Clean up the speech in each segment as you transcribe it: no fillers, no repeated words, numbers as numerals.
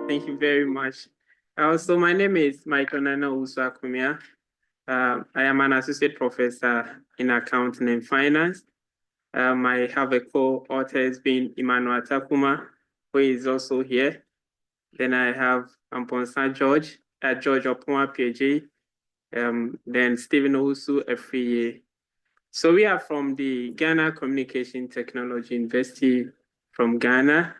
Thank you very much. So my name is Owusu Akomeah. I am an associate professor in accounting and finance. I have a co-author has been Emmanuel, who is also here. Then I have Amponsah George Oppong Appiagyei. Then Stephen Owusu Afriyie. So we are from the Ghana Communication Technology University from Ghana.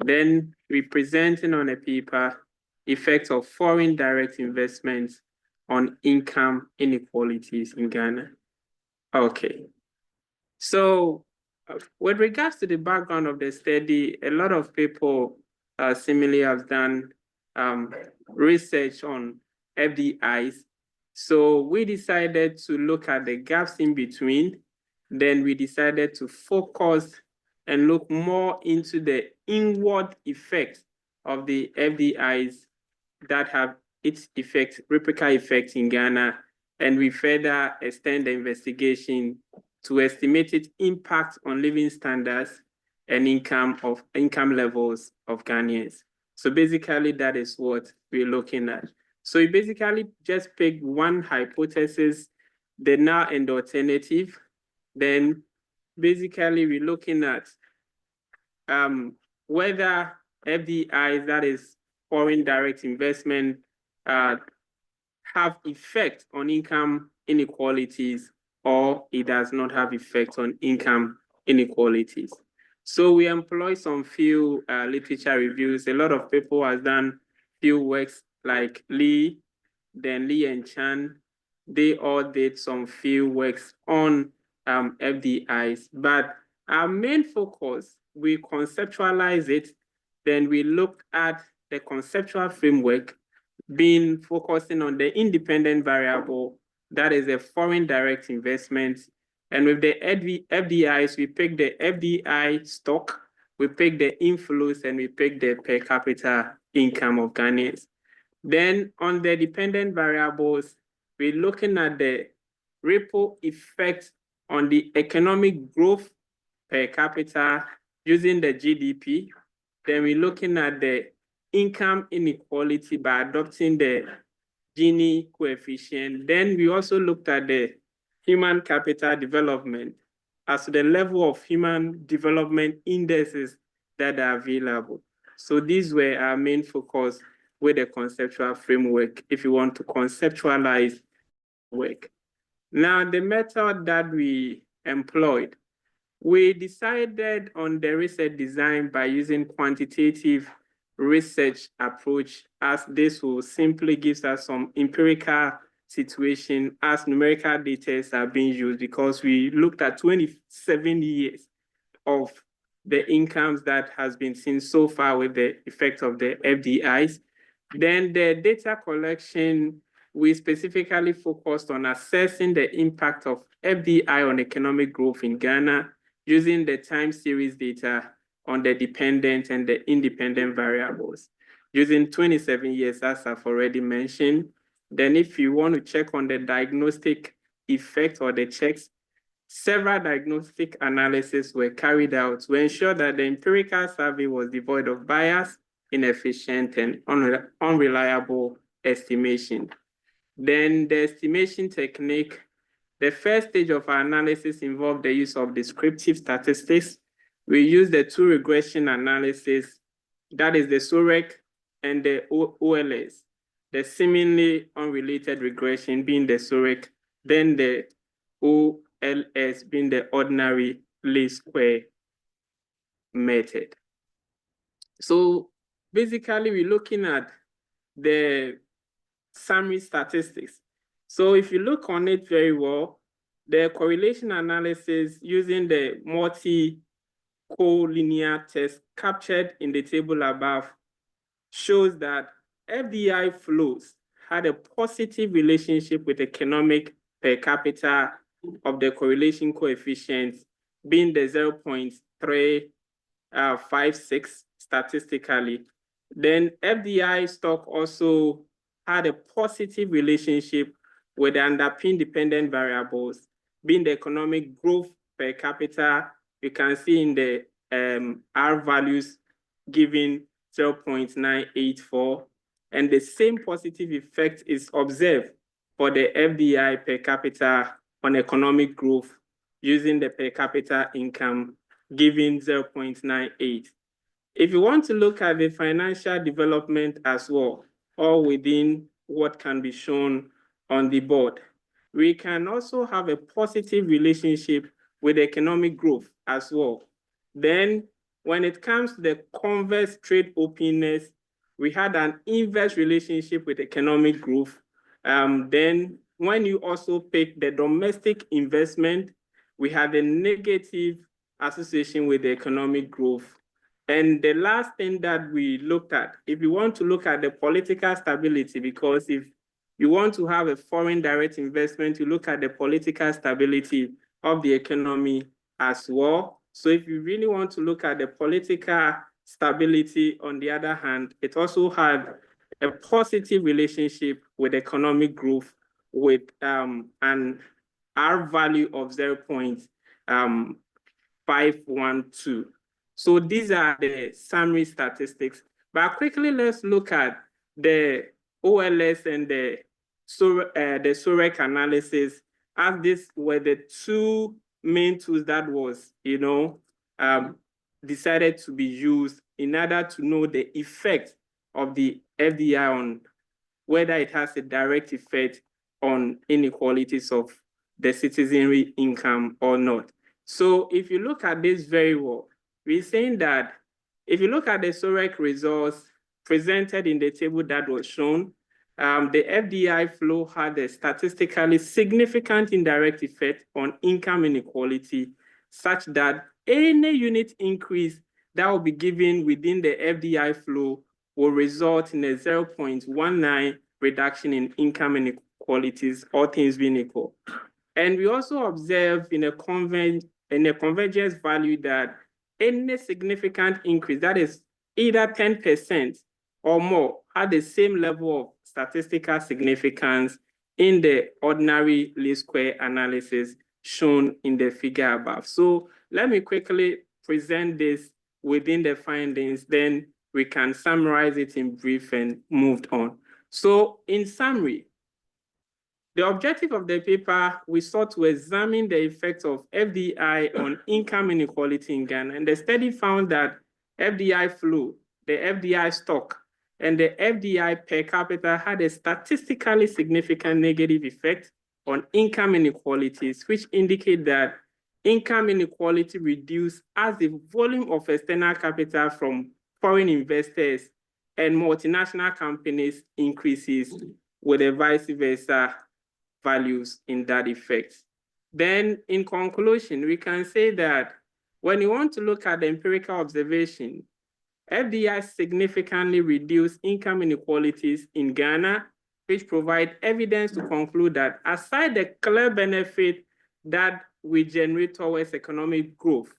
Then we're presenting on a paper, Effects of Foreign Direct Investments on Income Inequalities in Ghana. Okay. So with regards to the background of the study, a lot of people similarly have done research on FDIs. So we decided to look at the gaps in between. Then we decided to focus and look more into the inward effects of the FDIs that have its effect, replica effects in Ghana. And we further extend the investigation to estimate its impact on living standards and income levels of Ghanaians. So basically, that is what we're looking at. So we basically just picked one hypothesis, the null and the alternative. Then basically, we're looking at whether FDIs, that is foreign direct investment, have effect on income inequalities, or it does not have effect on income inequalities. So we employ some few literature reviews. A lot of people have done few works like Lee, then Lee and Chan. They all did some few works on FDIs, but our main focus, we conceptualize it, then we look at the conceptual framework being focusing on the independent variable, that is a foreign direct investment. And with the FDIs, we pick the FDI stock, we pick the inflows, and we pick the per capita income of Ghanaians. Then on the dependent variables, we're looking at the ripple effect on the economic growth per capita using the GDP. Then we're looking at the income inequality by adopting the Gini coefficient. Then we also looked at the human capital development as to the level of human development indices that are available. So these were our main focus with the conceptual framework, if you want to conceptualize work. Now, the method that we employed, we decided on the research design by using quantitative research approach, as this will simply give us some empirical situation as numerical data are being used, because we looked at 27 years of the incomes that has been seen so far with the effect of the FDIs. Then the data collection, we specifically focused on assessing the impact of FDI on economic growth in Ghana using the time series data on the dependent and the independent variables, using 27 years, as I've already mentioned. Then if you want to check on the diagnostic effect or the checks, several diagnostic analyses were carried out to ensure that the empirical survey was devoid of bias, inefficient, and unreliable estimation. Then the estimation technique, the first stage of our analysis involved the use of descriptive statistics. We use the two regression analysis, that is the SOREC and the OLS, the seemingly unrelated regression being the SOREC, then the OLS being the ordinary least square method. So basically, we're looking at the summary statistics. So if you look on it very well, the correlation analysis using the multi-collinear test captured in the table above shows that FDI flows had a positive relationship with economic per capita of the correlation coefficient being the 0.356 statistically. Then FDI stock also had a positive relationship with the underpinned dependent variables, being the economic growth per capita. You can see in the R values given 0.984, and the same positive effect is observed for the FDI per capita on economic growth using the per capita income, giving 0.98. If you want to look at the financial development as well, or within what can be shown on the board, we can also have a positive relationship with economic growth as well. Then, when it comes to the converse trade openness, we had an inverse relationship with economic growth. Then, when you also pick the domestic investment, we had a negative association with the economic growth. And the last thing that we looked at, if you want to look at the political stability, because if you want to have a foreign direct investment, you look at the political stability of the economy as well. So if you really want to look at the political stability, on the other hand, it also had a positive relationship with economic growth with an R value of 0.512. So these are the summary statistics. But quickly, let's look at the OLS and the SOREC analysis, as these were the two main tools that was, decided to be used in order to know the effect of the FDI on whether it has a direct effect on inequalities of the citizenry income or not. So if you look at this very well, we're saying that if you look at the SOREC results presented in the table that was shown, the FDI flow had a statistically significant indirect effect on income inequality, such that any unit increase that will be given within the FDI flow will result in a 0.19 reduction in income inequalities, all things being equal. And we also observe in a convergence value that any significant increase, that is either 10% or more, had the same level of statistical significance in the ordinary least square analysis shown in the figure above. So let me quickly present this within the findings, then we can summarize it in brief and move on. So in summary, the objective of the paper, we sought to examine the effects of FDI on income inequality in Ghana, and the study found that FDI flow, the FDI stock, and the FDI per capita had a statistically significant negative effect on income inequalities, which indicate that income inequality reduced as the volume of external capital from foreign investors and multinational companies increases, with a vice versa values in that effect. Then in conclusion, we can say that when you want to look at the empirical observation, FDI significantly reduced income inequalities in Ghana, which provide evidence to conclude that aside the clear benefit that we generate towards economic growth,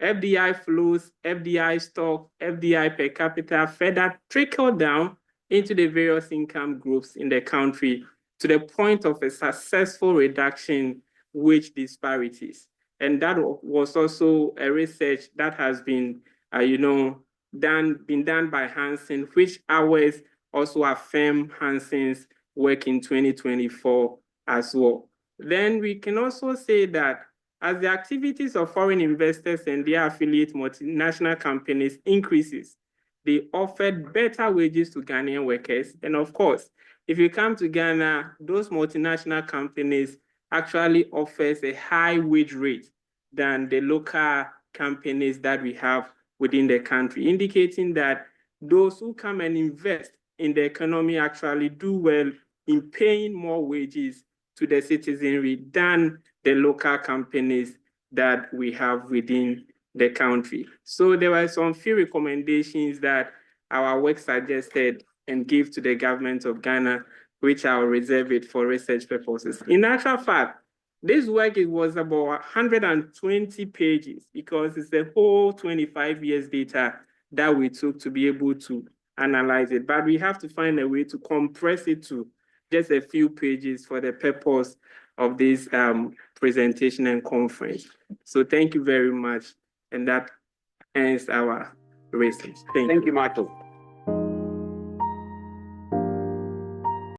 FDI flows, FDI stock, FDI per capita further trickle down into the various income groups in the country to the point of a successful reduction wage disparities. And that was also a research that has been, been done by Hansen, which ours also affirm Hansen's work in 2024 as well. Then we can also say that as the activities of foreign investors and their affiliate multinational companies increases, they offered better wages to Ghanaian workers. And of course, if you come to Ghana, those multinational companies actually offers a high wage rate than the local companies that we have within the country, indicating that those who come and invest in the economy actually do well in paying more wages to the citizenry than the local companies that we have within the country. So there were some few recommendations that our work suggested and give to the government of Ghana, which I'll reserve it for research purposes. In actual fact, this work, it was about 120 pages because it's the whole 25 years data that we took to be able to analyze it. But we have to find a way to compress it to just a few pages for the purpose of this presentation and conference. So thank you very much. And that ends our research. Thank you, Michael.